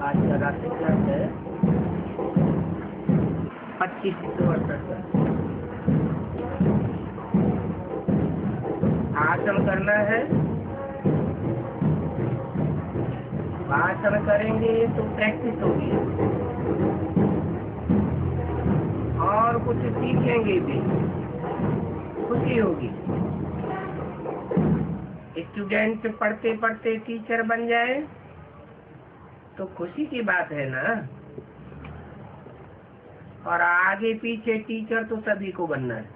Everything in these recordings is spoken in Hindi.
आज का रात्रि क्लास है 25 अक्टूबर तक। आसन करना है, आसन करेंगे तो प्रैक्टिस होगी और कुछ सीखेंगे भी, खुशी होगी। स्टूडेंट पढ़ते पढ़ते टीचर बन जाए तो खुशी की बात है ना। और आगे पीछे टीचर तो सभी को बनना है।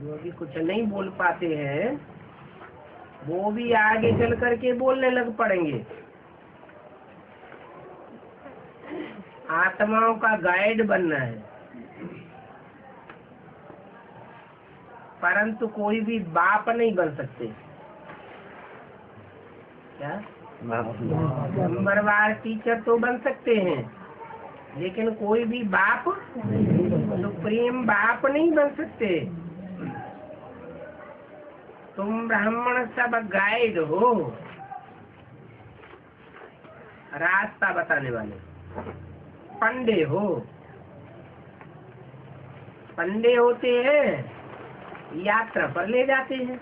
जो भी कुछ नहीं बोल पाते हैं वो भी आगे चल करके बोलने लग पड़ेंगे। आत्माओं का गाइड बनना है, परंतु कोई भी बाप नहीं बन सकते। क्या नंबरवार टीचर तो बन सकते हैं, लेकिन कोई भी बाप, सुप्रीम बाप नहीं बन सकते। तुम ब्राह्मण सब गाइड हो, रास्ता बताने वाले पंडे हो। पंडे होते हैं यात्रा पर ले जाते हैं,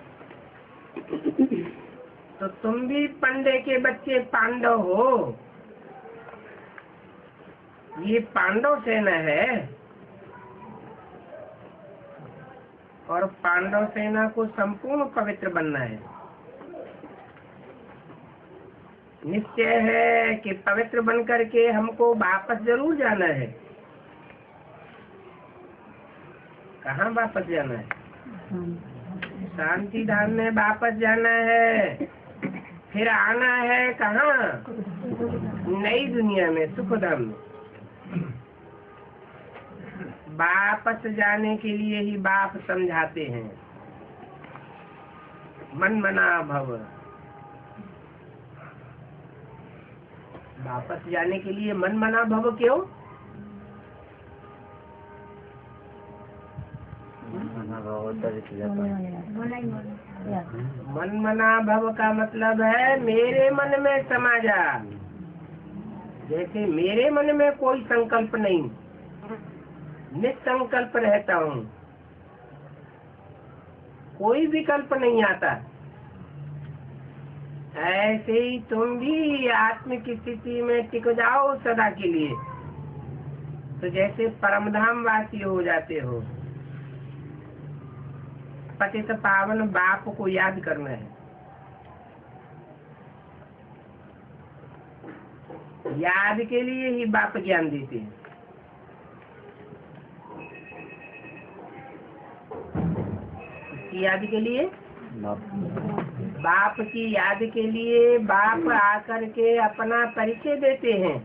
तो तुम भी पंडे के बच्चे पांडव हो। ये पांडव सेना है और पांडव सेना को संपूर्ण पवित्र बनना है। निश्चय है कि पवित्र बन करके हमको वापस जरूर जाना है। कहाँ वापस जाना है? शांति धाम में वापस जाना है। फिर आना है कहाँ? नई दुनिया में, सुखधाम में। वापस जाने के लिए ही बाप समझाते हैं, मन मना भव। वापस जाने के लिए मन मना भव क्यों? मन मना भव का मतलब है मेरे मन में समा जा। जैसे मेरे मन में कोई संकल्प नहीं, निसंकल्प रहता हूँ, कोई विकल्प नहीं आता, ऐसे ही तुम भी आत्मिक स्थिति में टिक जाओ सदा के लिए। तो जैसे परमधाम वासी हो जाते हो। पतित पावन बाप को याद करना है। याद के लिए ही बाप ज्ञान देते हैं। याद के लिए, बाप की याद के लिए बाप आकर के अपना परिचय देते हैं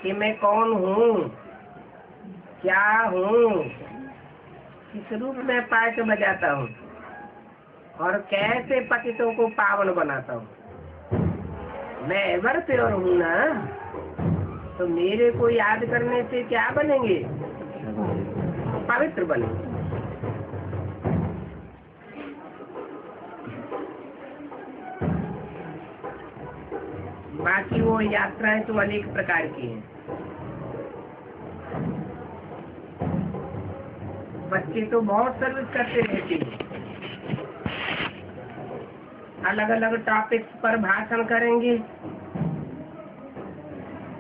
कि मैं कौन हूँ, क्या हूँ, किस रूप में पाठ बजाता हूँ और कैसे पतितों को पावन बनाता हूँ। मैं एवर प्योर हूँ ना, तो मेरे को याद करने से क्या बनेंगे? पवित्र बनेंगे। बाकी वो यात्राएं तो अनेक प्रकार की हैं। बच्चे तो बहुत सर्विस करते रहते हैं, अलग अलग टॉपिक्स पर भाषण करेंगे।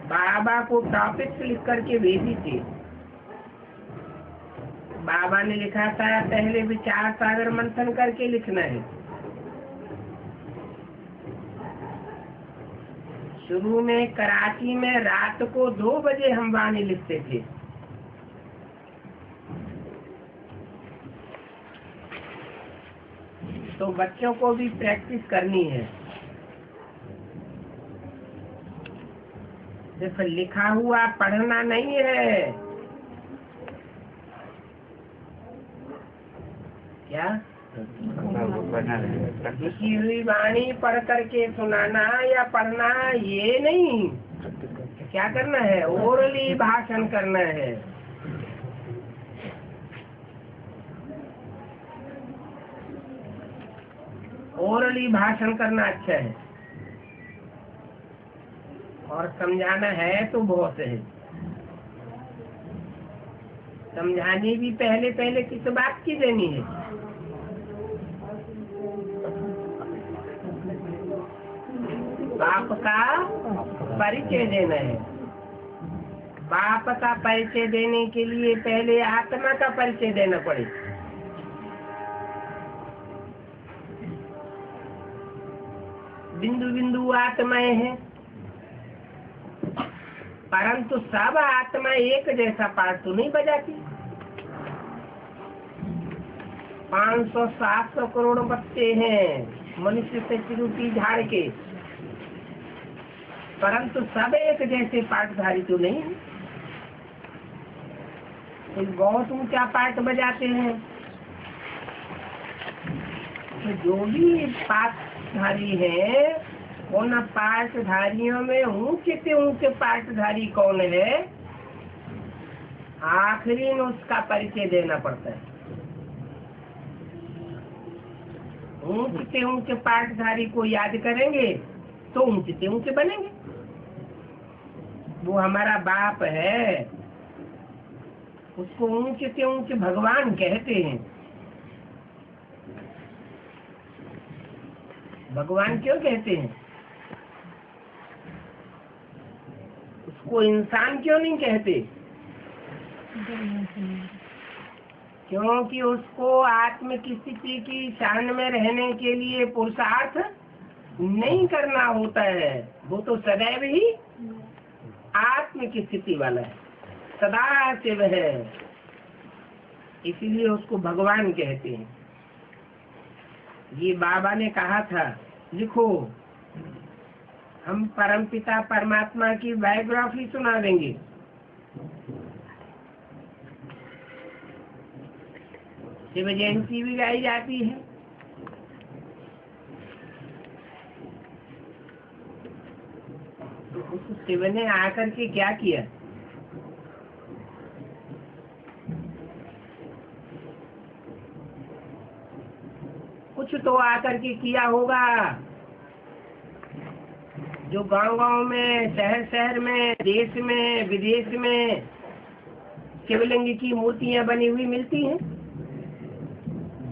बाबा को टॉपिक्स लिख करके भेजी थी। बाबा ने लिखा था पहले विचार सागर मंथन करके लिखना है। शुरू में कराची में रात को 2 बजे हम वाणी लिखते थे। तो बच्चों को भी प्रैक्टिस करनी है। सिर्फ लिखा हुआ पढ़ना नहीं है। क्या लिखी हुई वाणी पढ़ करके सुनाना या पढ़ना ये नहीं, क्या करना है? ओरली भाषण करना है। ओरली भाषण करना अच्छा है, और समझाना है तो बहुत है। समझानी भी पहले पहले किस बात की देनी है? बाप का परिचय देना है। बाप का परिचय देने के लिए पहले आत्मा का परिचय देना पड़े। बिंदु बिंदु आत्माएं हैं, परंतु सब आत्मा एक जैसा पाठ तो नहीं बजाती। 500-700 करोड़ बच्चे हैं मनुष्य से चिरूटी झाड़ के, परंतु सब एक जैसे पाठधारी तो नहीं है। कोई बहुत ऊंचा पाठ बजाते हैं, तो जो भी पाठधारी है उन पाठधारियों में ऊंचे से ऊंचे पाठधारी कौन है, आखिरी में उसका परिचय देना पड़ता है। ऊंचे से ऊंचे पाठधारी को याद करेंगे तो ऊंचे से ऊंचे बनेंगे। वो हमारा बाप है, उसको ऊंचे से ऊंचे भगवान कहते हैं। भगवान क्यों कहते हैं? उसको इंसान क्यों नहीं कहते? क्योंकि उसको आत्म की स्थिति की शान में रहने के लिए पुरुषार्थ नहीं करना होता है। वो तो सदैव ही आत्म की स्थिति वाला है, सदा शिव है, इसीलिए उसको भगवान कहते हैं। ये बाबा ने कहा था, लिखो, हम परमपिता परमात्मा की बायोग्राफी सुना देंगे। शिव जयंती भी गाई जाती है। तो उस शिव ने आकर के क्या किया? कुछ तो आकर के किया होगा। जो गांव-गांव में, शहर शहर में, देश में, विदेश में शिवलिंग की मूर्तियां बनी हुई मिलती हैं।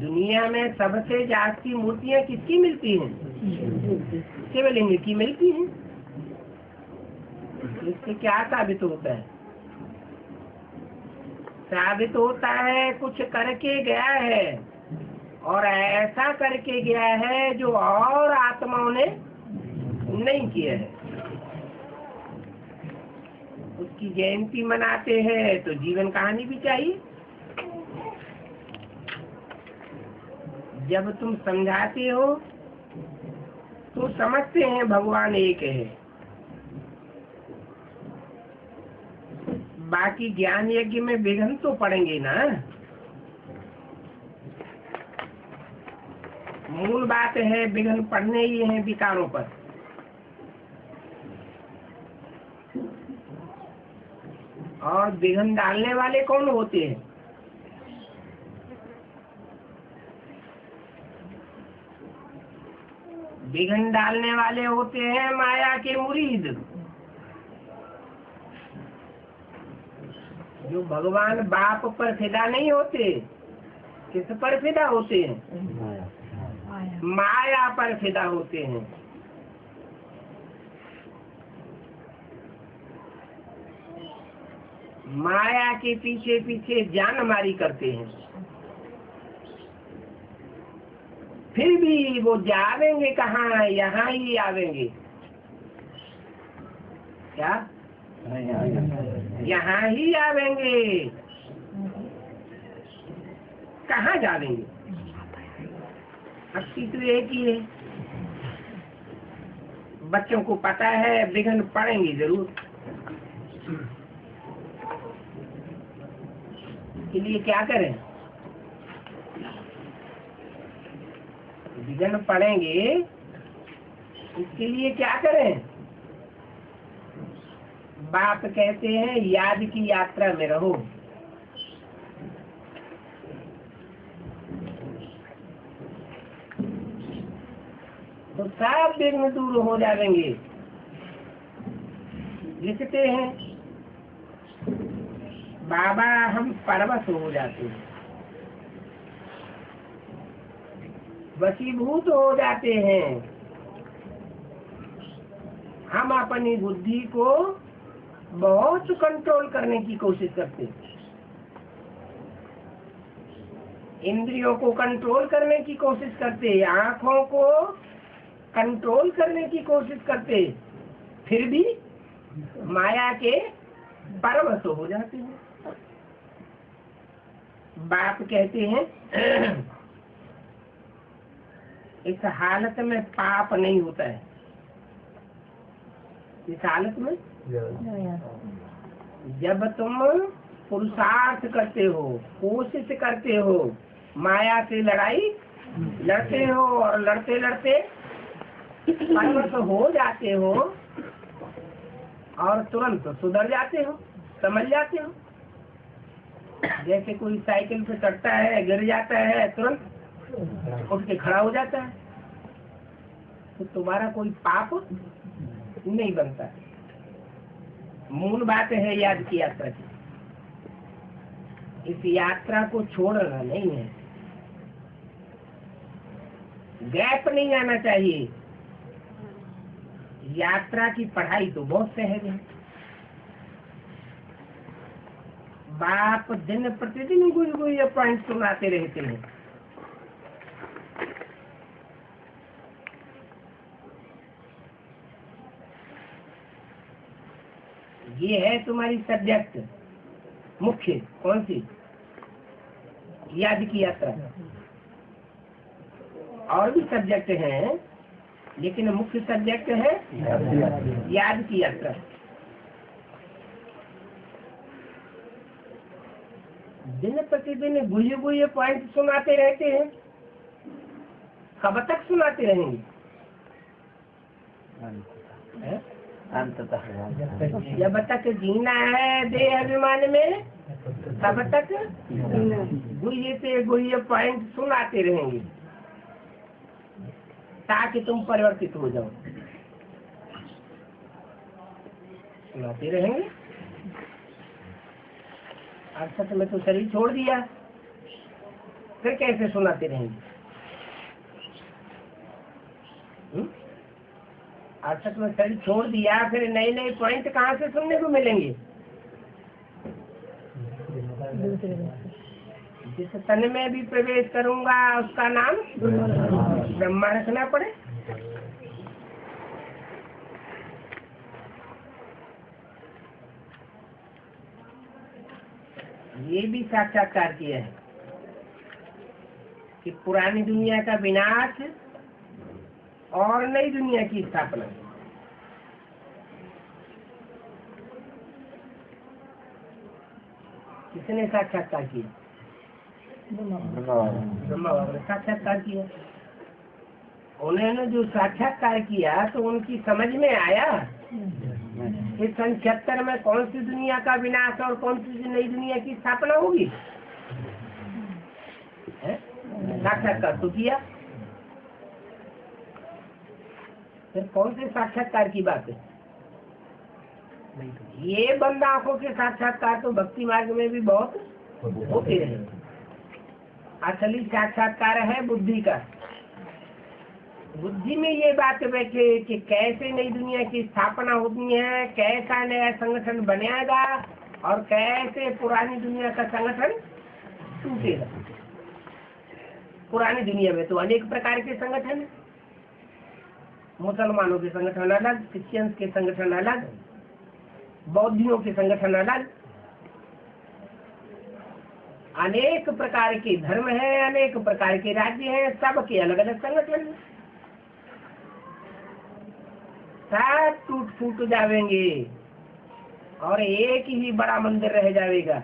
दुनिया में सबसे जास्ती मूर्तियां किसकी मिलती हैं? शिवलिंग की मिलती हैं। इससे क्या साबित होता है? साबित होता है कुछ करके गया है, और ऐसा करके गया है जो और आत्माओं ने नहीं किया है। उसकी जयंती मनाते हैं तो जीवन कहानी भी चाहिए। जब तुम समझाते हो तो समझते हैं भगवान एक है। बाकी ज्ञान यज्ञ में विघ्न तो पड़ेंगे ना। मूल बात है विघ्न पड़ने ही है विकारों पर। और विघ्न डालने वाले कौन होते हैं? विघ्न डालने वाले होते हैं माया के मुरीद, जो भगवान बाप पर फिदा नहीं होते। किस पर फिदा होते हैं? माया पर फिदा होते हैं। माया के पीछे पीछे जानमारी करते हैं। फिर भी वो जावेंगे कहाँ? यहाँ ही आवेंगे। क्या? यहाँ ही आवेंगे। कहाँ जावेंगे? शक्ति तो एक ही है। बच्चों को पता है विघ्न पड़ेंगे जरूर, के लिए क्या करें? विघ्न पड़ेंगे, इसके लिए क्या करें? बाप कहते हैं याद की यात्रा में रहो। तो सब विघ्न दूर हो जाएंगे। लिखते हैं बाबा हम परवश हो जाते हैं, वशीभूत हो जाते हैं। हम अपनी बुद्धि को बहुत कंट्रोल करने की कोशिश करते हैं, इंद्रियों को कंट्रोल करने की कोशिश करते, आँखों को कंट्रोल करने की कोशिश करते, फिर भी माया के परवश हो जाते हैं। बाप कहते हैं इस हालत में पाप नहीं होता है। इस हालत में जब तुम पुरुषार्थ करते हो, कोशिश करते हो, माया से लड़ाई लड़ते हो और लड़ते लड़ते परवश हो जाते हो और तुरंत सुधर जाते हो, समझ जाते हो। जैसे कोई साइकिल पे चढ़ता है, गिर जाता है, तुरंत उठ के खड़ा हो जाता है, तो तुम्हारा कोई पाप नहीं बनता। मूल बात है याद की यात्रा की। इस यात्रा को छोड़ना नहीं है, गैप नहीं आना चाहिए। यात्रा की पढ़ाई तो बहुत सहज है। बाप दिन प्रतिदिन गुई पॉइंट सुनाते रहते हैं। ये है तुम्हारी सब्जेक्ट मुख्य। कौन सी? याद की यात्रा। और भी सब्जेक्ट हैं, लेकिन मुख्य सब्जेक्ट है याद की यात्रा। दिन प्रतिदिन गुये पॉइंट सुनाते रहते हैं। कब तक सुनाते रहेंगे? जब तक जीना है देह अभिमान में, तब तक गुये से गुये पॉइंट सुनाते रहेंगे ताकि तुम परिवर्तित हो जाओ। सुनाते रहेंगे। अर्थात में तो शरीर छोड़ दिया, फिर कैसे सुनाते रहेंगे? अर्थात में शरीर छोड़ दिया, फिर नए नए पॉइंट कहाँ से सुनने को मिलेंगे? जिस तन में भी प्रवेश करूंगा उसका नाम ब्रह्मा रखना पड़े। ये भी साक्षात्कार किया है कि पुरानी दुनिया का विनाश और नई दुनिया की स्थापना। किसने साक्षात्कार किया? ब्रह्मा बाबा ने साक्षात्कार किया। उन्होंने जो साक्षात्कार किया तो उनकी समझ में आया कि सन 76 में कौन सी दुनिया का विनाश और कौन सी नई दुनिया की स्थापना होगी। साक्षात्कार तो किया, फिर कौन से साक्षात्कार की बात है? ये बंद आंखों के साक्षात्कार तो भक्ति मार्ग में भी बहुत होते रहे। असली साक्षात्कार है बुद्धि का। बुद्धि में ये बात बैठे कि कैसे नई दुनिया की स्थापना होती है, कैसा नया संगठन बनेगा और कैसे पुरानी दुनिया का संगठन टूटेगा। पुरानी दुनिया में तो अनेक प्रकार के संगठन है। मुसलमानों के संगठन अलग, क्रिश्चियंस के संगठन अलग, बौद्धियों के संगठन अलग, अनेक प्रकार के धर्म हैं, अनेक प्रकार के राज्य हैं, सबके अलग अलग संगठन हैं। सब टूट फूट जाएंगे और एक ही बड़ा मंदिर रह जाएगा।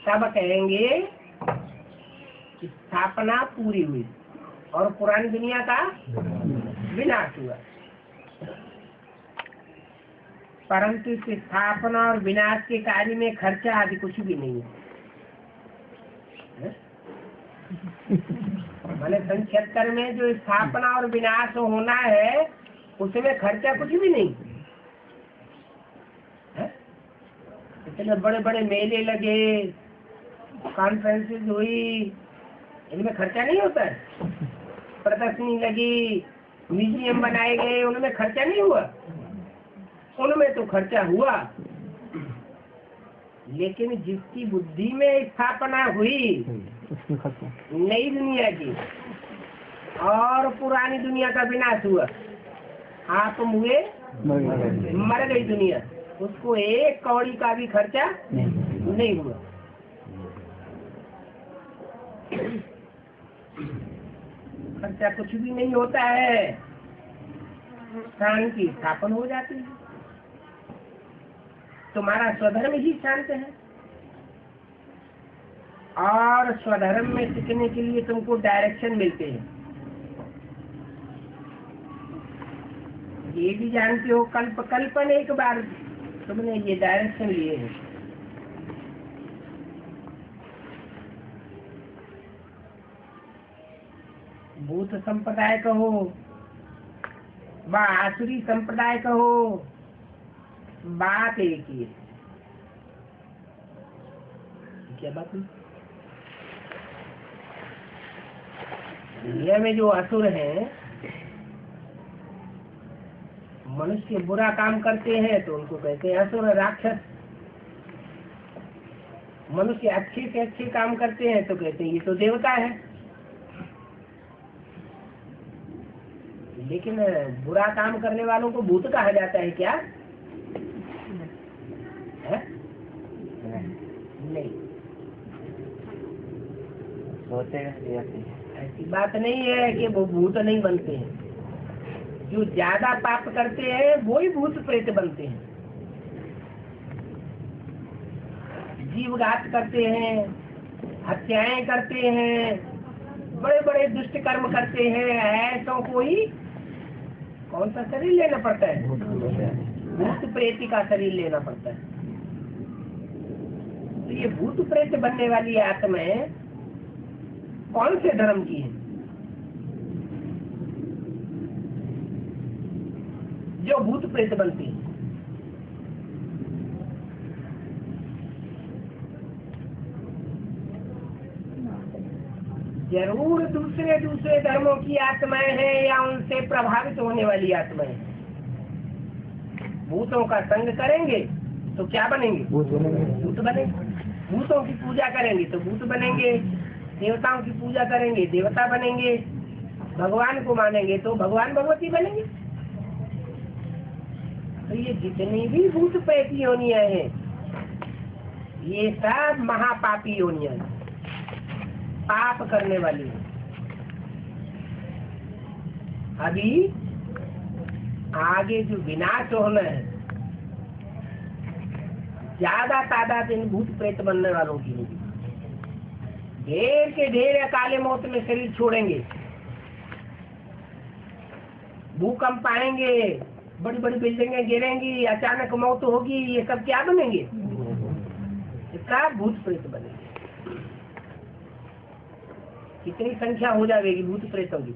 सब कहेंगे कि स्थापना पूरी हुई और पुरानी दुनिया का विनाश हुआ। परंतु इस स्थापना और विनाश के कार्य में खर्चा आदि कुछ भी नहीं है। मैंने सन 76 में जो स्थापना और विनाश होना है उसमें खर्चा कुछ भी नहीं है। इतने बड़े बड़े मेले लगे, कॉन्फ्रेंसेस हुई, इनमें खर्चा नहीं होता है। प्रदर्शनी लगी, म्यूजियम बनाए गए, उनमें खर्चा नहीं हुआ। उनमें तो खर्चा हुआ, लेकिन जिसकी बुद्धि में स्थापना हुई नई दुनिया की और पुरानी दुनिया का विनाश हुआ, आप हुए मर गई दुनिया, उसको एक कौड़ी का भी खर्चा नहीं हुआ। खर्चा कुछ भी नहीं होता है, शांति स्थापन हो जाती है। तुम्हारा स्वधर्म ही शांत है और स्वधर्म में टिकने के लिए तुमको डायरेक्शन मिलते हैं। ये भी जानते हो कल्पन एक बार तुमने ये डायरेक्शन लिए हैं। भूत संप्रदाय कहो व आसुरी संप्रदाय कहो, बात एक ही है। क्या बात है? दुनिया में जो असुर हैं, मनुष्य बुरा काम करते हैं तो उनको कहते हैं असुर राक्षस। मनुष्य अच्छे से अच्छे काम करते हैं तो कहते हैं ये तो देवता है। लेकिन बुरा काम करने वालों को भूत कहा जाता है क्या? है? नहीं, ऐसी बात नहीं है कि वो भूत नहीं बनते हैं। जो ज्यादा पाप करते हैं वो ही भूत प्रेत बनते हैं। जीवघात करते हैं, हत्याएं करते हैं, बड़े बड़े दुष्ट कर्म करते हैं, ऐसों को ही कौन सा शरीर लेना पड़ता है? भूत प्रेत का शरीर लेना पड़ता है। तो ये भूत प्रेत बनने वाली आत्माएं कौन से धर्म की है? जो भूत प्रेत बनती है। जरूर दूसरे दूसरे धर्मों की आत्माएं हैं या उनसे प्रभावित होने वाली आत्माएं। भूतों का संग करेंगे तो क्या बनेंगे? भूत बनेंगे। भूतों की पूजा करेंगे तो भूत बनेंगे, देवताओं की पूजा करेंगे देवता बनेंगे, भगवान को मानेंगे तो भगवान भगवती बनेंगे। तो ये जितनी भी भूत प्रेत योनियां हैं, ये सब महापापी योनियां हैं, पाप करने वाली है। अभी आगे जो विनाश होना है, ज्यादा तादाद इन भूत प्रेत बनने वालों की होगी। ढेर के ढेर अकाले मौत में शरीर छोड़ेंगे, भूकंप आएंगे, बड़ी बड़ी बिल्डिंगें गिरेंगी, अचानक मौत होगी, ये सब क्या बनेंगे? इसका भूत प्रेत बनेंगे। कितनी संख्या हो जाएगी भूत प्रेतों की?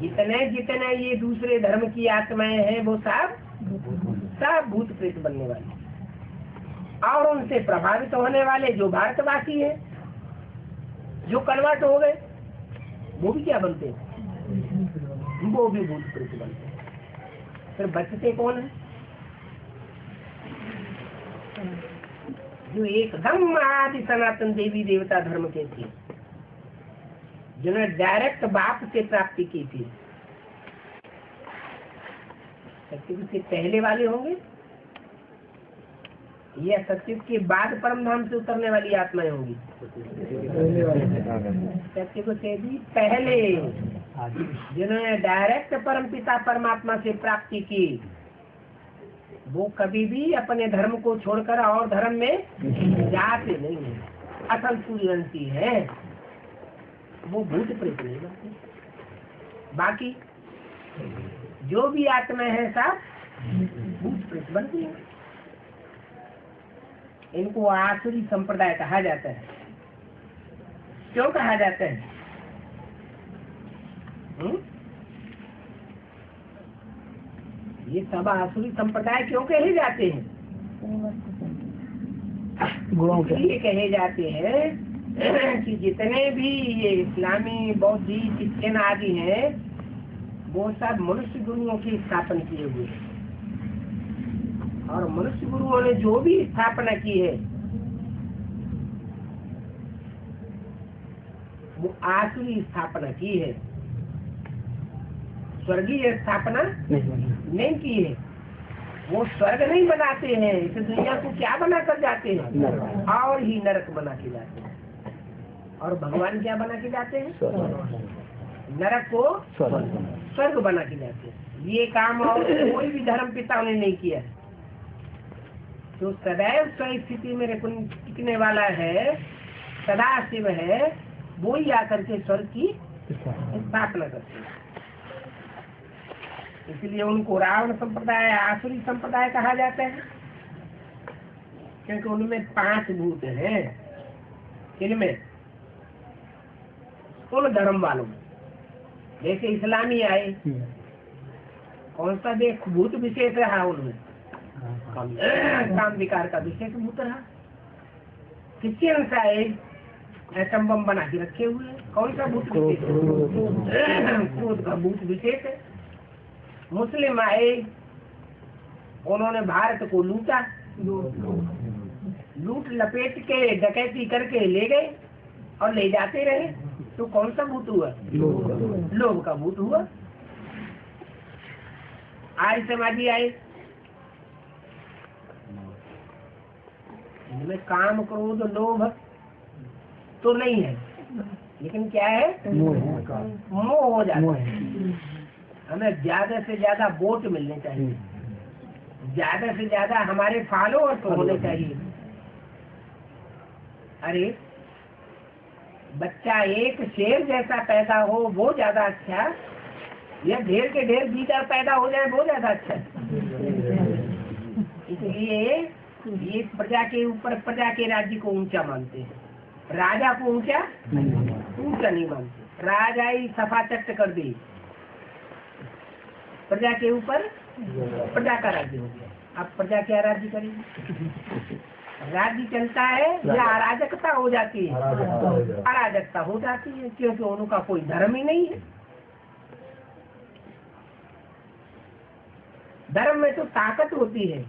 जितने जितने ये दूसरे धर्म की आत्माएं हैं वो सब भूत प्रेत बनने वाले, और उनसे प्रभावित होने वाले जो भारतवासी हैं, जो कन्वर्ट हो गए, वो भी क्या बनते हैं? वो भी भूत प्रेत बनते हैं। फिर बचते कौन है? जो एकदम आदि सनातन देवी देवता धर्म के थे, जिन्होंने डायरेक्ट बाप से प्राप्ति की थी। सत्युग से पहले वाले होंगे, यह सत्युग के बाद परम धाम से उतरने वाली आत्माएं होंगी। सत्युग से भी पहले जिन्होंने डायरेक्ट परम पिता परमात्मा से प्राप्ति की, वो कभी भी अपने धर्म को छोड़कर और धर्म में जाते नहीं है। असल सूर्यवंशी है वो भूत प्रेत नहीं बनते। बाकी जो भी आत्मा है सब भूत प्रेत बनती है। इनको आसुरी संप्रदाय कहा जाता है। क्यों कहा जाता है? ये सब आसुरी संप्रदाय क्यों कहे जाते हैं? इसलिए कहे जाते हैं कि जितने भी ये इस्लामी बौद्धी क्रिश्चियन आदि हैं वो सब मनुष्य गुरुओं की स्थापना किए हुए हैं। और मनुष्य गुरुओं ने जो भी स्थापना की है वो आसुरी स्थापना की है, स्वर्गीय स्थापना नहीं की है। वो स्वर्ग नहीं बनाते हैं, इस दुनिया को क्या बना कर जाते हैं? और ही नरक बना के जाते हैं। और भगवान क्या बना के जाते हैं? नरक को स्वर्ग बना के जाते हैं। ये काम और कोई भी धर्म पिता ने नहीं किया। जो सदैव स्वर्ग स्थिति में टिकने वाला है, सदा शिव है, वो ही आकर के स्वर्ग की स्थापना करते हैं। इसलिए उनको रावण संप्रदाय, आसुरी संप्रदाय कहा जाता है, क्योंकि उनमें 5 भूत हैं। इनमें उन धर्म वालों में जैसे इस्लामी आए, कौन सा देख भूत विशेष रहा उनमें? काम विकार का विशेष भूत रहा। क्रिश्चियन आए, एटम बम बना के रखे हुए, कौन सा भूत विशेष? क्रोध का भूत विशेष है। मुस्लिम आए, उन्होंने भारत को लूटा, लूट लपेट के डकैती करके ले गए और ले जाते रहे। तो कौन सा भूत हुआ? लोभ का भूत हुआ। आर्य समाजी आए, इनमें काम क्रोध लोभ तो नहीं है, लेकिन क्या है? मोह हो जाता है। हमें ज्यादा से ज्यादा वोट मिलने चाहिए, ज्यादा से ज्यादा हमारे फॉलोअर्स होने चाहिए। अरे बच्चा एक शेर जैसा पैदा हो वो ज्यादा अच्छा, या ढेर के ढेर गीदड़ पैदा हो जाए वो ज्यादा अच्छा। इसलिए ये प्रजा के ऊपर, प्रजा के राज्य को ऊंचा मानते हैं, राजा को ऊंचा नहीं मानते। राजा ही सफा चट कर दी, प्रजा के ऊपर प्रजा का राज्य हो गया। अब प्रजा क्या राज्य करेगी? राज्य चलता है या अराजकता हो जाती है? अराजकता हो जाती है, क्योंकि उनका कोई धर्म ही नहीं है। धर्म में तो ताकत होती है।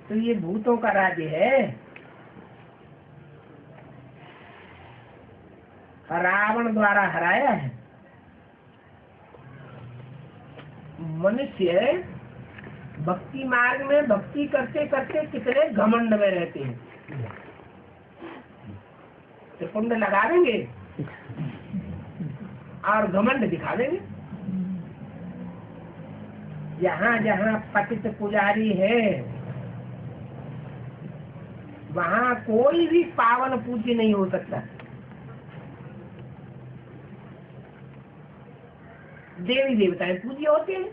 तो ये भूतों का राज्य है। रावण द्वारा हराया है। मनुष्य भक्ति मार्ग में भक्ति करते करते कितने घमंड में रहते हैं। तो कुंड लगा देंगे और घमंड दिखा देंगे। जहाँ जहाँ पतित पुजारी है वहाँ कोई भी पावन पूज्य नहीं हो सकता। देवी देवताएं पूज्य होते हैं,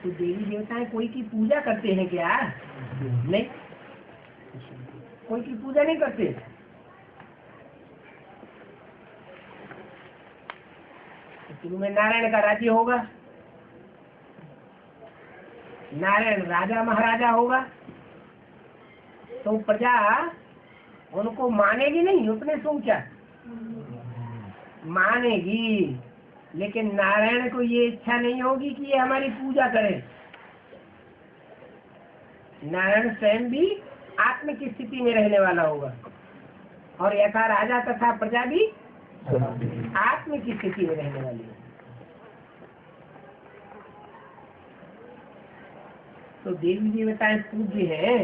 तो देवी देवताएं कोई की पूजा करते हैं क्या? नहीं, कोई की पूजा नहीं करते। तुम्हें नारायण का राज्य होगा, नारायण राजा महाराजा होगा, तो प्रजा उनको मानेगी नहीं, उतने सोचा मानेगी। लेकिन नारायण को ये इच्छा नहीं होगी कि ये हमारी पूजा करे। नारायण स्वयं भी आत्म की स्थिति में रहने वाला होगा, और यथा राजा तथा प्रजा भी आत्म की स्थिति में रहने वाली है। तो देवी देवताएं पूज्य हैं।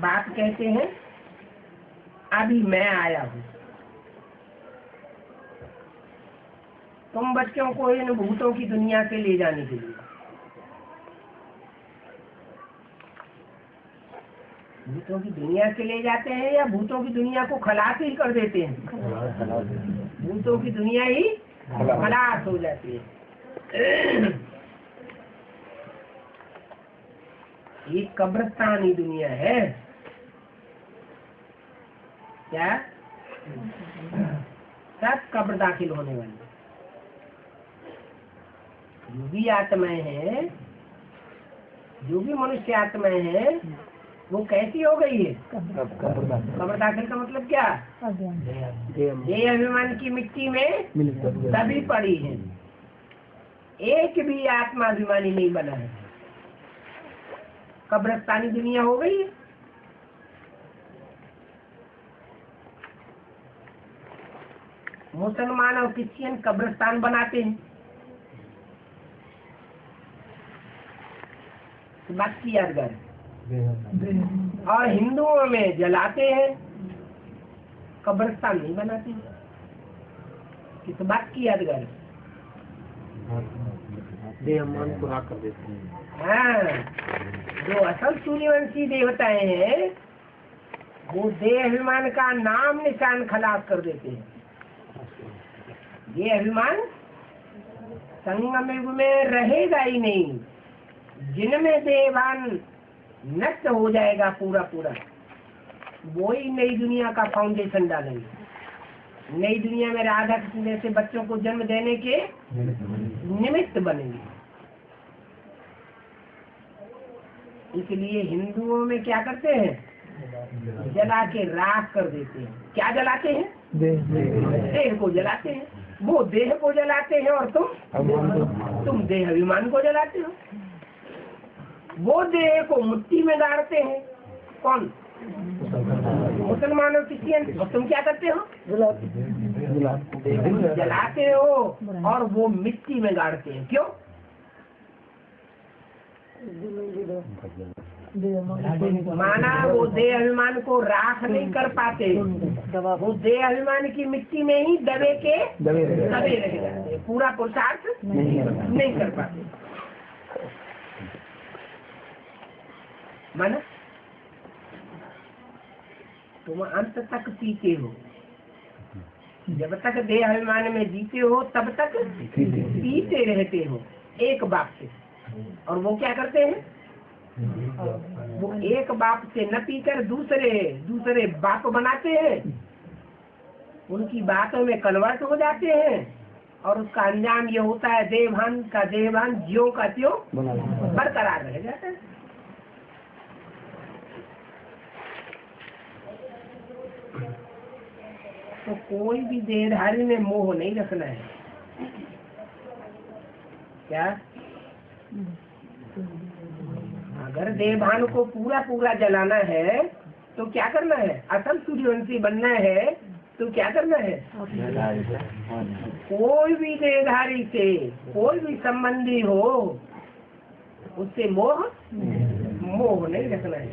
बाप कहते हैं अभी मैं आया हूँ, तुम बच्चों को इन भूतों की दुनिया से ले जाने के लिए। भूतों की दुनिया से ले जाते हैं या भूतों की दुनिया को खलास ही कर देते हैं? भूतों की दुनिया ही खलास हो जाती है। ये कब्रिस्तानी दुनिया है क्या? सब कब्र दाखिल होने वाली जो भी आत्माएं हैं, जो भी मनुष्य आत्माएं हैं, वो कैसी हो गई है? कब्र दाखिल का मतलब क्या? देह अभिमान की मिट्टी में सभी पड़ी है, एक भी आत्मा अभिमानी नहीं बना है। कब्रिस्तानी दुनिया हो गई है। मुसलमान और क्रिश्चियन कब्रिस्तान बनाते हैं, बात की यादगार, और हिंदुओं में जलाते हैं, कब्रिस्तान नहीं बनाते। किस बात की यादगार? देहमान को राख कर देते हैं। हाँ, जो असल सूर्यवंशी देवताएं हैं वो देह अभिमान का नाम निशान खलास कर देते हैं। ये अभिमान संगम युग में रहेगा ही नहीं। जिनमें देहभान नष्ट हो जाएगा पूरा पूरा, वो ही नई दुनिया का फाउंडेशन डालेंगे। नई दुनिया में राधा कृष्ण जैसे बच्चों को जन्म देने के निमित्त बनेंगे। इसलिए हिंदुओं में क्या करते हैं? जला के राख कर देते हैं। क्या जलाते हैं? देह को जलाते हैं। वो देह को जलाते हैं और तुम देह अभिमान को जलाते हो। वो देह को मिट्टी में गाड़ते हैं। कौन? मुसलमान और क्रिश्चियन। और तुम क्या करते हो? जलाते हो और वो मिट्टी में गाड़ते हैं। क्यों? माना वो देह अभिमान को राख नहीं कर पाते, वो देह अभिमान की मिट्टी में ही दबे रह जाते, पूरा पुरुषार्थ नहीं कर पाते। माना तुम अंत तक पीते हो, जब तक देह अभिमान में जीते हो तब तक पीते रहते हो एक बाप से। और वो क्या करते हैं? वो एक बाप से न पीकर दूसरे बाप बनाते हैं, उनकी बातों में कन्वर्ट हो जाते हैं, और उसका अंजाम ये होता है देहभान का देहभान ज्यों का त्यों बरकरार रह जाता है। तो कोई भी देहधारी में मोह नहीं रखना है। क्या? अगर देहभान को पूरा जलाना है तो क्या करना है? असल सूर्यवंशी बनना है तो क्या करना है? कोई भी देहधारी से कोई भी संबंधी हो उससे मोह नहीं रखना है।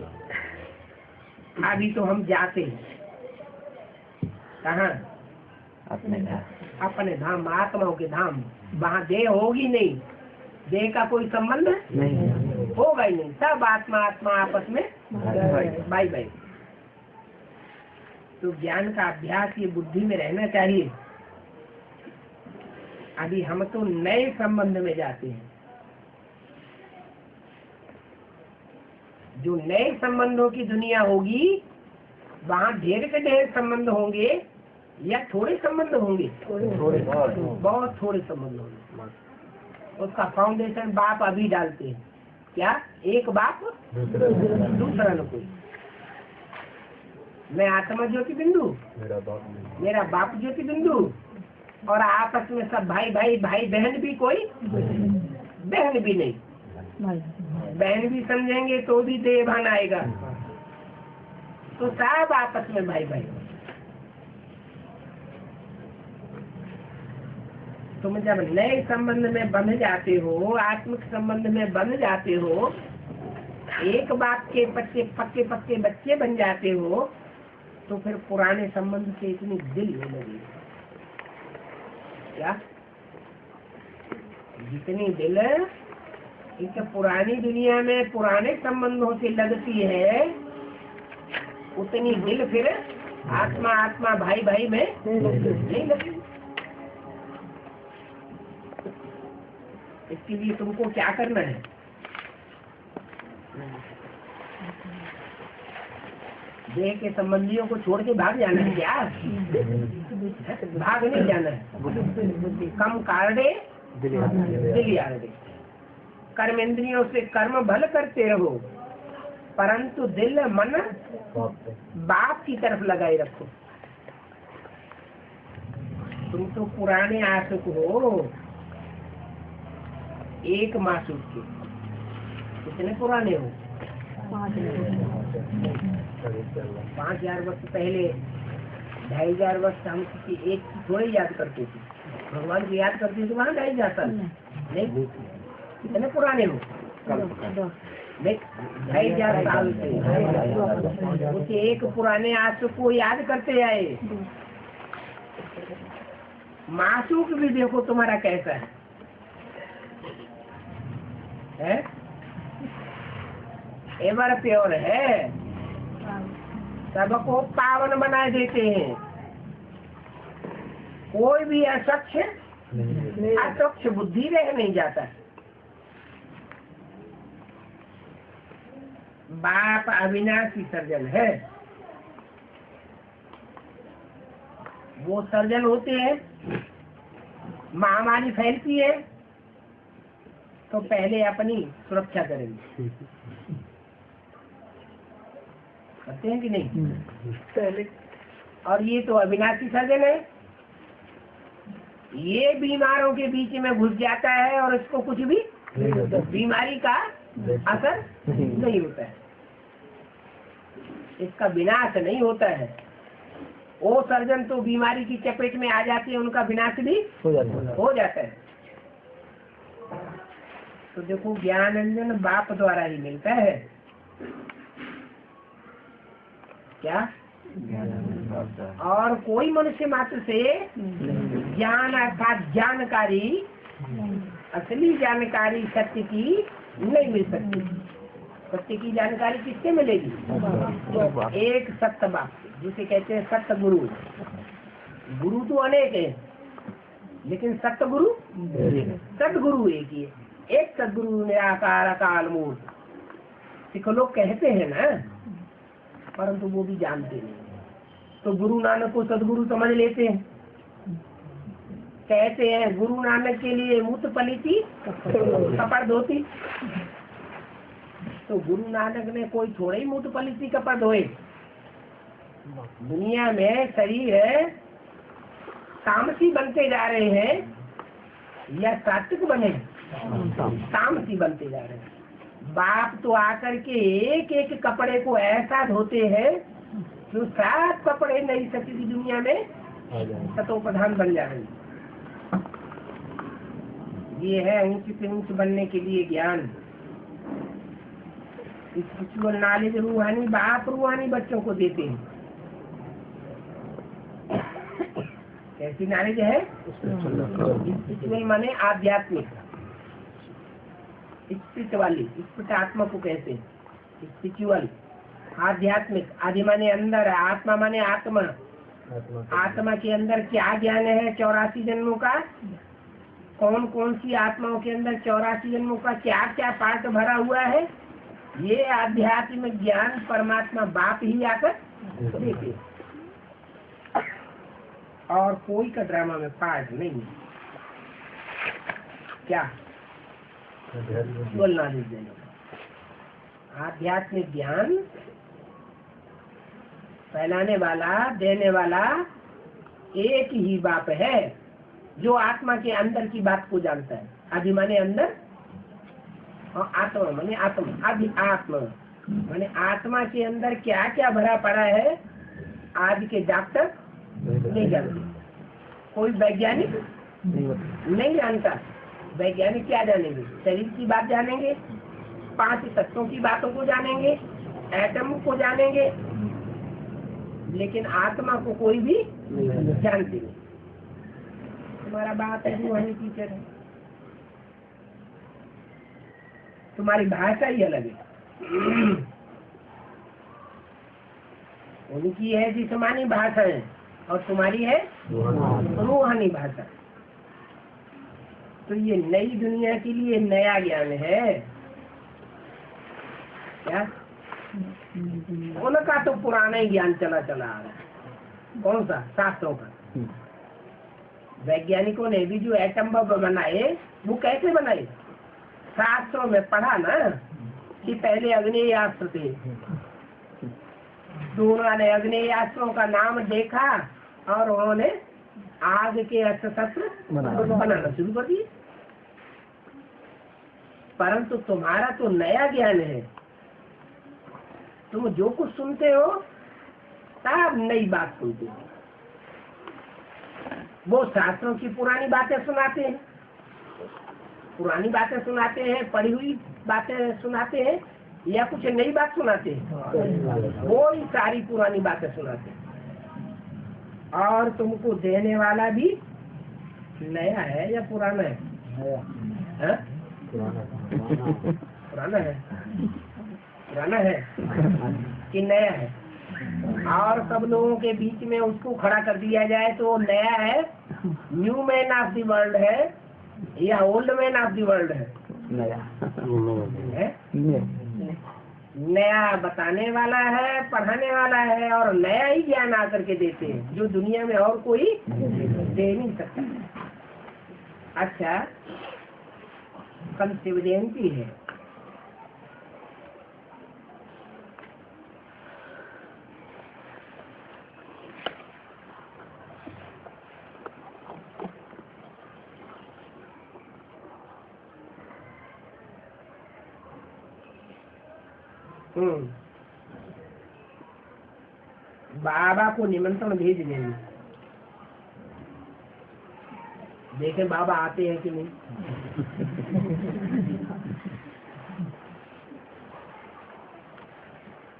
अभी तो हम जाते हैं कहाँ? अपने धाम, आत्माओं के धाम। वहाँ देह होगी नहीं, देह का कोई संबंध नहीं होगा ही नहीं। सब आत्मा आपस में बाई बाई। तो ज्ञान का अभ्यास ये बुद्धि में रहना चाहिए। अभी हम तो नए संबंध में जाते हैं। जो नए संबंधों की दुनिया होगी वहाँ ढेर के ढेर संबंध होंगे या थोड़े संबंध होंगे? बहुत थोड़े संबंध होंगे। उसका फाउंडेशन बाप अभी डालते हैं। क्या? एक बाप दूसरा न कोई। मैं आत्मा ज्योति बिंदु, मेरा बाप ज्योति बिंदु, और आपस में सब भाई बहन भी कोई बहन भी नहीं। बहन भी समझेंगे तो भी देहभान आएगा। तो सब आपस में भाई। तुम जब नए संबंध में बंध जाते हो, आत्मिक संबंध में बंध जाते हो, एक बाप के पक्के पक्के बच्चे बन जाते हो, तो फिर पुराने संबंध से इतनी दिल हो लगी क्या? जितनी दिल इस पुरानी दुनिया में पुराने संबंधों से लगती है, उतनी दिल फिर आत्मा आत्मा भाई भाई में नहीं लगती। इसके लिए तुमको क्या करना है? देह के संबंधियों को छोड़ के भाग जाना है क्या? भाग नहीं जाना है। कम कारडे दिल यारडे। कर्मेंद्रियों से कर्म भल करते रहो, परंतु दिल मन बाप की तरफ लगाए रखो। तुम तो पुराने आसुक हो, एक मासूक के। कितने पुराने हो? 5000 वर्ष पहले, 2500 वर्ष हम किसी एक की थोड़े याद करते थे। भगवान को याद करते थे, वहाँ नहीं जाता नहीं। कितने पुराने हो? 2500 साल से उसे एक पुराने आंसू को याद करते आए। मासूक भी देखो तुम्हारा कैसा है? एवर प्योर है, सबको पावन बना देते हैं। कोई भी अस्वच्छ बुद्धि रह नहीं जाता। बाप अविनाशी सर्जन है। वो सर्जन होते हैं, महामारी फैलती है तो पहले अपनी सुरक्षा करेंगे। करते हैं कि नहीं? पहले। और ये तो अविनाशी सर्जन है, ये बीमारों के बीच में घुस जाता है और इसको कुछ भी बीमारी का असर नहीं होता है, इसका विनाश नहीं होता है। वो सर्जन तो बीमारी की चपेट में आ जाती है, उनका विनाश भी हो जाता है। तो देखो, ज्ञान अंजन बाप द्वारा ही मिलता है। क्या? और कोई मनुष्य मात्र से ज्ञान अर्थात जानकारी, असली जानकारी सत्य की नहीं मिल सकती। सत्य की जानकारी किससे मिलेगी? तो एक सत्य बाप, जिसे कहते हैं सत्य गुरु। गुरु तो अनेक है, लेकिन सत्य गुरु सदगुरु एक ही है। एक सदगुरु निराकार अकाल मूर्त सिख लोग कहते हैं ना, परंतु वो भी जानते नहीं। तो गुरु नानक को सदगुरु समझ लेते हैं। कहते हैं गुरु नानक के लिए मूत पलीती कपड़ धोती। तो गुरु नानक ने कोई थोड़े ही मूत पलीती कपड़ धोए। दुनिया में शरीर है, तामसी बनते जा रहे हैं या सात्विक बने? तामसी बनते जा रहे हैं। बाप तो आकर के एक एक कपड़े को ऐसा धोते हैं जो 7 कपड़े नई सती की दुनिया में सतो प्रधान बन जा रहे हैं। ये है ऊंच से ऊंच बनने के लिए ज्ञान। स्पिरिचुअल नॉलेज रूहानी बाप रूहानी बच्चों को देते हैं। कैसी नॉलेज है? स्पिरिचुअल माने आध्यात्मिक, स्पिरिट वाली, स्पिरिट आत्मा को कहते हैं। स्पिरिचुअल आध्यात्मिक, आदि माने अंदर, आत्मा माने आत्मा। आत्मा के अंदर क्या ज्ञान है? 84 जन्मों का। कौन कौन सी आत्माओं के अंदर 84 जन्मों का क्या क्या पार्ट भरा हुआ है? ये आध्यात्मिक ज्ञान परमात्मा बाप ही आकर देते। और कोई का ड्रामा में पार्ट नहीं। क्या बोलना दीजिए? आध्यात्मिक ज्ञान फैलाने वाला, देने वाला एक ही बाप है, जो आत्मा के अंदर की बात को जानता है। आदि माने अंदर और आत्मा माने आत्मा। आदि आत्मा माने आत्मा के अंदर क्या क्या भरा पड़ा है, आज के डॉक्टर नहीं जानते, कोई वैज्ञानिक नहीं जानता। वैज्ञानिक क्या जानेंगे? शरीर की बात जानेंगे, 5 तत्वों की बातों को जानेंगे, एटम को जानेंगे, लेकिन आत्मा को कोई भी जानते नहीं। तुम्हारा बात रूहानी टीचर है, तुम्हारी भाषा ही अलग है। उनकी है जिस्मानी भाषा है और तुम्हारी है रूहानी भाषा। तो ये नई दुनिया के लिए नया ज्ञान है क्या? उनका तो पुराना ही ज्ञान चला आ रहा है। कौन सा? शास्त्रों का। वैज्ञानिकों ने भी जो एटम बम बनाए वो कैसे बनाए? शास्त्रों में पढ़ा ना कि पहले अग्नेयास्त्र थे, तो उन्होंने अग्नेयास्त्रों का नाम देखा और उन्होंने आग के अस्त्र शस्त्र बनाना शुरू कर दिए। परंतु तुम्हारा तो नया ज्ञान है, तुम जो कुछ सुनते हो सब नई बात सुनते हो। वो शास्त्रों की पुरानी बातें सुनाते हैं, पुरानी बातें सुनाते हैं, पढ़ी हुई बातें सुनाते हैं, या कुछ नई बात सुनाते हैं? वो ही सारी पुरानी बातें सुनाते हैं। और तुमको देने वाला भी नया है या पुराना है? हाँ? पुराना है। पुराना है कि नया है? और सब लोगों के बीच में उसको खड़ा कर दिया जाए तो नया है, new man of the world है या old man of the world है? नया बताने वाला है, पढ़ाने वाला है, और नया ही ज्ञान आकर के देते हैं जो दुनिया में और कोई दे नहीं सकता। अच्छा, कल शिव जयंती है, बाबा को निमंत्रण भेज देंगे, देखें बाबा आते हैं कि नहीं।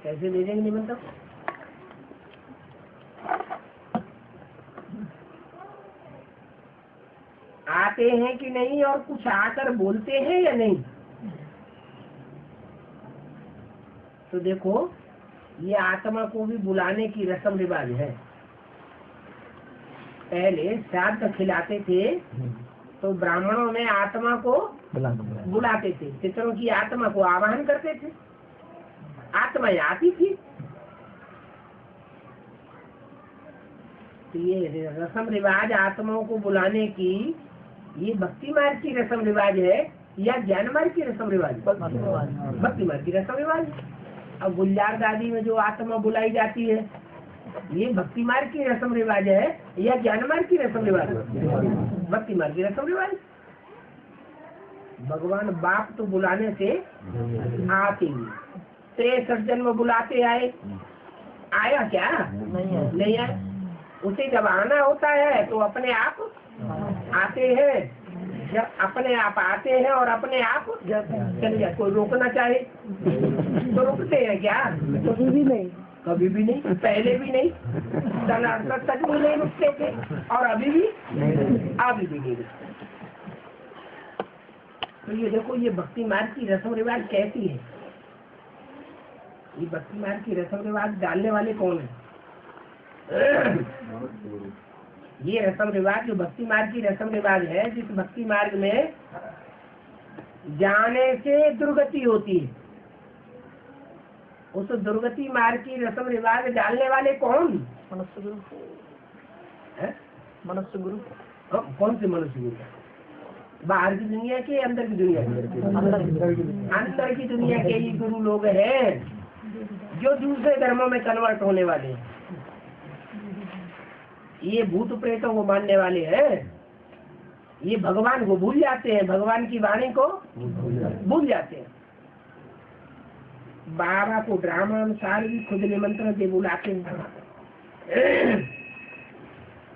कैसे भेजेंगे निमंत्रण? आते हैं कि नहीं और कुछ आकर बोलते हैं या नहीं? तो देखो, ये आत्मा को भी बुलाने की रस्म रिवाज है। पहले श्राद्ध खिलाते थे तो ब्राह्मणों में आत्मा को बुलाते थे, पितरों की आत्मा को आवाहन करते थे, आत्मा आती थी। तो ये रस्म रिवाज आत्माओं को बुलाने की, ये भक्ति मार्ग की रस्म रिवाज है या ज्ञान मार्ग की रस्म रिवाज? भक्ति मार्ग की रस्म रिवाज। अब गुलजार दादी में जो आत्मा बुलाई जाती है, ये भक्ति मार्ग की रस्म रिवाज है या ज्ञान मार्ग की रस्म रिवाज? भक्ति मार्ग की रस्म रिवाज। भगवान बाप तो बुलाने से आते ही, 63 जन्म बुलाते आए, आया क्या? नहीं आया। उसे जब आना होता है तो अपने आप आते हैं, जब अपने आप आते हैं और अपने आप चले जाते। कोई रोकना चाहे तो रुकते हैं क्या? कभी भी नहीं, कभी भी नहीं, पहले भी नहीं, तक भी नहीं रुकते थे और अभी भी नहीं रुकते। तो ये देखो, ये भक्ति मार्ग की रस्म रिवाज कैसी है? ये भक्ति मार्ग की रस्म रिवाज डालने वाले कौन है? ये रस्म रिवाज, जो भक्ति मार्ग की रस्म रिवाज है, जिस भक्ति मार्ग में जाने से दुर्गति होती है, उस दुर्गति मार्ग की रस्म रिवाज डालने वाले कौन? मनुष्य गुरु। मनुष्य गुरु। कौन से मनुष्य गुरु? बाहर की दुनिया के, अंदर की दुनिया के? अंदर की दुनिया के ही गुरु लोग हैं जो दूसरे धर्मों में कन्वर्ट होने वाले हैं। ये भूत प्रेतों को मानने वाले हैं, ये भगवान को भूल जाते हैं, भगवान की वाणी को भूल जाते हैं। बाबा को ड्रामा अनुसार भी खुद निमंत्रण दे बुलाते हैं।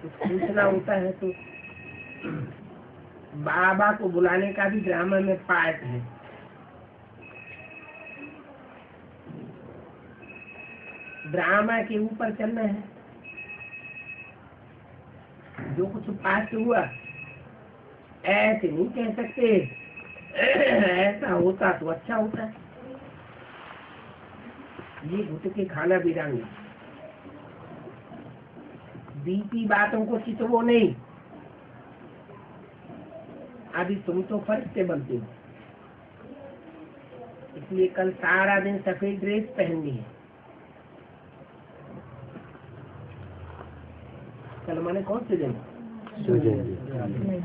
कुछ पूछना होता है तो बाबा को बुलाने का भी ड्रामा में पार्ट है। ड्रामा के ऊपर चलना है। जो कुछ पास हुआ ऐसे नहीं कह सकते, ऐसा होता तो अच्छा होता। ये घुट के खाना बिरांगी, बीपी बातों को चितवो नहीं। अभी तुम तो फरिश्ते बनते हो, इसलिए कल सारा दिन सफेद ड्रेस पहननी है। कल माने कौन से दिन?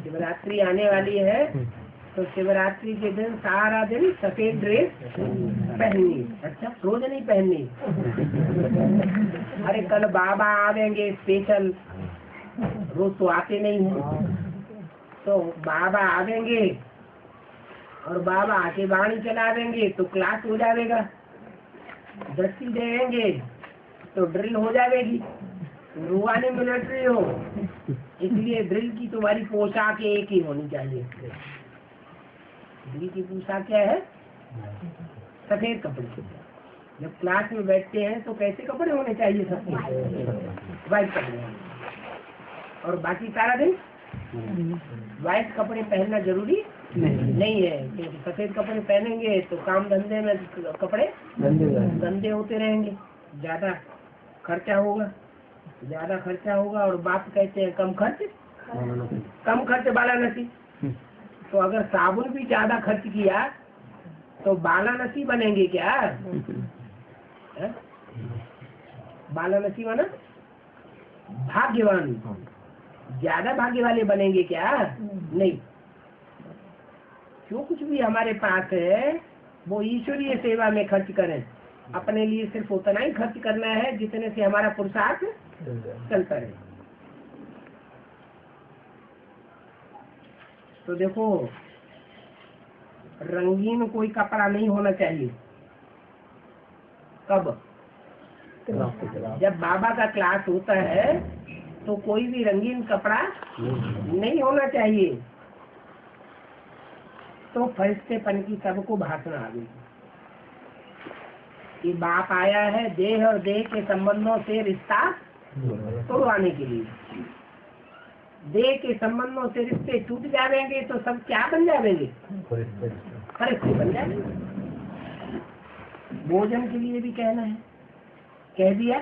शिवरात्रि आने वाली है, तो शिवरात्रि के दिन सारा दिन सफेद ड्रेस पहननी। अच्छा, रोज नहीं पहननी। अरे कल बाबा आवेंगे स्पेशल, रोज तो आते नहीं हैं। तो बाबा आवेंगे और बाबा आके वाणी चलावेंगे तो क्लास हो जाएगा। दृष्टि देंगे तो ड्रिल हो जाएगी। रूहानी मिलिट्री हो, इसलिए ड्रिल की तुम्हारी पोशाक एक ही होनी चाहिए। ड्रिल की पोशाक क्या है? सफेद कपड़े। जब क्लास में बैठते हैं तो कैसे कपड़े होने चाहिए? सबके व्हाइट कपड़े। और बाकी सारा दिन व्हाइट कपड़े पहनना जरूरी नहीं है, क्योंकि सफेद कपड़े पहनेंगे तो काम धंधे में कपड़े गंदे होते रहेंगे, ज्यादा खर्चा होगा। और बाप कहते हैं कम खर्च बाला नसी। तो अगर साबुन भी ज्यादा खर्च किया तो बाला नसी बनेंगे क्या? बाला नसी माना भाग्यवान, ज्यादा भाग्य वाले बनेंगे क्या? नहीं। जो कुछ भी हमारे पास है वो ईश्वरीय सेवा में खर्च करें। अपने लिए सिर्फ उतना ही खर्च करना है जितने से हमारा पुरुषार्थ चलता रहे। तो देखो, रंगीन कोई कपड़ा नहीं होना चाहिए। कब? जब बाबा का क्लास होता है तो कोई भी रंगीन कपड़ा नहीं होना चाहिए। तो फरिश्तेपन की सबको भाषण आ गई कि बाप आया है देह और देह के संबंधों से रिश्ता तोड़वाने के लिए। देह के संबंधों से रिश्ते टूट जाएंगे तो सब क्या बन जाएंगे? फरिश्ते बन जाएंगे। भोजन के लिए भी कहना है, कह दिया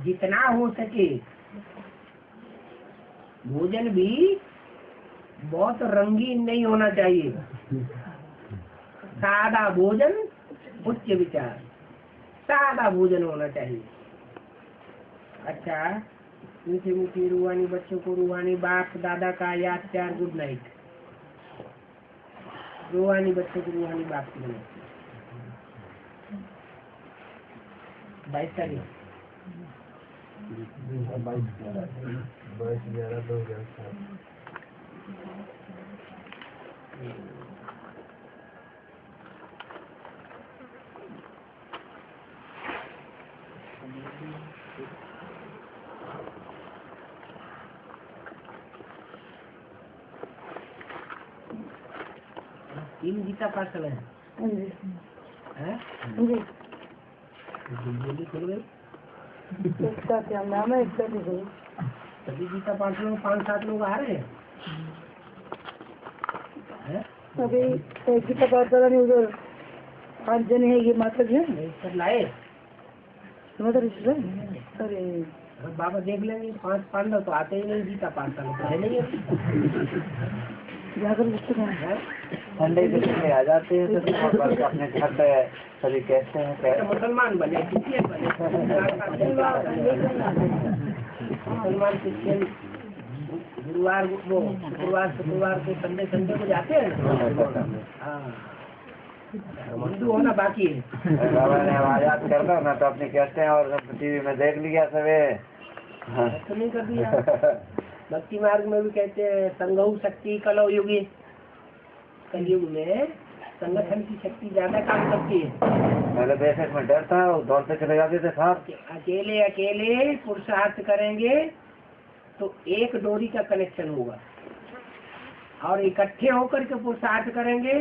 जितना हो सके। भोजन भी बहुत रंगीन नहीं होना चाहिए। सादा भोजन उच्च विचार, सादा भोजन होना चाहिए। अच्छा, मीठी मीठी रूहानी बच्चों को रूहानी बाप दादा का याद प्यार गुड नाइट। रूहानी बच्चों को रूहानी बाप की 22 तारीख 22/11/2007। तीन गीता पाठ है। जल्दी खुल गई। इसका क्या नाम है? इसका भी गई। सभी गीता पाठ में 5-7 लोग आ रहे हैं। अभी गीता पाठ वाला नहीं, उधर 5 जन है। ये माता जी है, सब लाए अरे बाबा देख लेंगे। 5 पांडव तो आते ही नहीं गीता पाठ है नहीं संडे के दिन आ जाते हैं तो अपने घर पे सभी कहते हैं मुसलमान बने, क्रिश्चियन बने। मुसलमान क्रिश्चियन गुरुवार वो शुक्रवार को संडे को जाते हैं ना। हाँ, हिंदू होना बाकी है। बाबा ने आजाद कर दो ना तो अपने कहते हैं और टीवी में देख लिया सवे तो नहीं कर दिया। भक्ति मार्ग में भी कहते हैं संगहु शक्ति कलौ युगी। कलयुग में संगठन की शक्ति ज्यादा काम करती है। पहले बैठक में डर था, दौड़ते चले जाते थे साहब। अकेले पुरुषार्थ करेंगे तो एक डोरी का कनेक्शन होगा, और इकट्ठे होकर के पुरुषार्थ करेंगे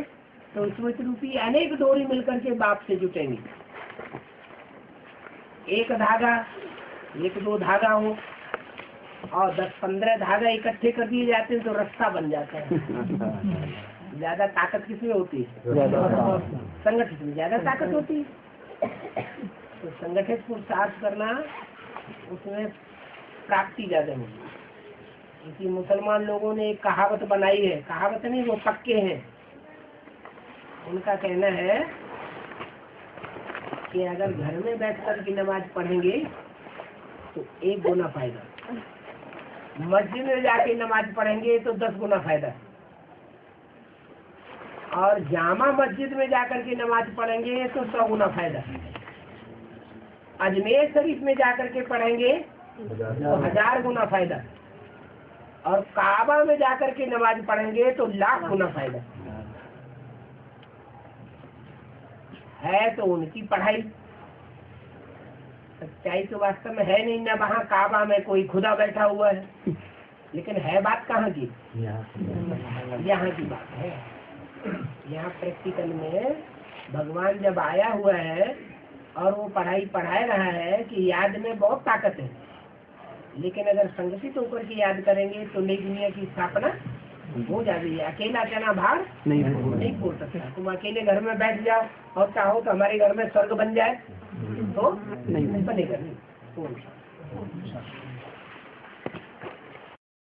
तो स्मृति रूपी अनेक डोरी मिलकर के बाप से जुटेंगी। एक धागा, एक दो धागा हो और 10-15 धागा इकट्ठे कर दिए जाते हैं तो रास्ता बन जाता है। ज्यादा ताकत किसमें होती है? संगठित में ज्यादा ताकत होती है। तो संगठित पुरुषार्थ करना, उसमें प्राप्ति ज्यादा होगी। इसी मुसलमान लोगों ने एक कहावत बनाई है, कहावत नहीं, वो पक्के हैं। उनका कहना है कि अगर घर में बैठकर की नमाज पढ़ेंगे तो 1 गुना फायदा, मस्जिद में जाके नमाज पढ़ेंगे तो 10 गुना फायदा, और जामा मस्जिद में जाकर के नमाज पढ़ेंगे तो 100 गुना फायदा, अजमेर शरीफ में जाकर के पढ़ेंगे तो 1000 गुना फायदा, और काबा में जाकर के नमाज पढ़ेंगे तो 1,00,000 गुना फायदा। है तो उनकी पढ़ाई, सच्चाई तो वास्तव में है नहीं ना। वहाँ काबा में कोई खुदा बैठा हुआ है, लेकिन है बात कहाँ की? यहाँ की बात है। यहाँ प्रैक्टिकल में भगवान जब आया हुआ है और वो पढ़ाई पढ़ा रहा है कि याद में बहुत ताकत है, लेकिन अगर संगठित होकर के याद करेंगे तो नई दुनिया की स्थापना हो जाती है। अकेला अकेला भार नहीं बोल सकता। तुम अकेले घर में बैठ जाओ और चाहो तो हमारे घर में स्वर्ग बन जाए तो नहीं बनेगा। नहीं।